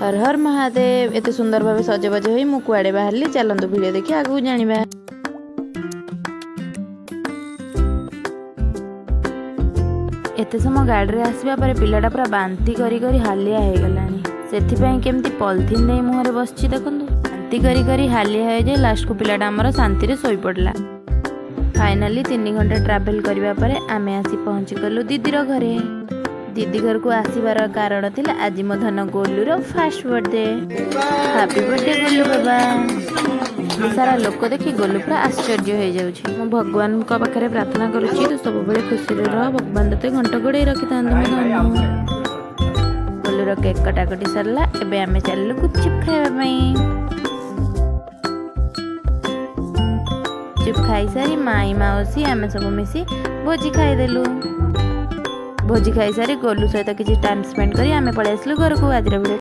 हर हर महादेव। एते सुंदर भाव सजबाज हो मु कुआड़े बाहरली। चलतु वीडियो देखि आगू जानिबा। एते समय गाड़ी रे आसवा पर पिलाटा पूरा बांती करी करी हालिया हो गलानी। सेथिपाई केमती पॉलिथिन दे मुहरे बसची देखंतु। बांती करी करी हालिया हो जाए लास्ट को पिलाटा हमर शांति रे सोई पड़ला। फाइनली 3 घंटा ट्रैवल करबा परे आमे आसी पहुंची गलु दीदीर घरे। दीदी घर को आसबार कारण थिला आज मो धन गोलू रो first birthday. Happy birthday Golu बाबा। सारा लोक देखि गोलू पूरा आश्चर्य हो जाउछि। मो भगवान को पाखरे प्रार्थना करूछि तो सब बेले खुशी रे रह, भगवान तते घंटा गोड़े रखि तांदो मो धन। गोलू रो केक कटाकटी सरला। एबे आमे चललु गुपचुप खाइबा पई। चुप खाई सारी माई माउसी आमे सब मिसी भोजी खाई देलु। भोजी खाई सारी गोलू सहित किसी टाइम स्पेंड करी आमे पळै आसलु घर को। आज वीडियो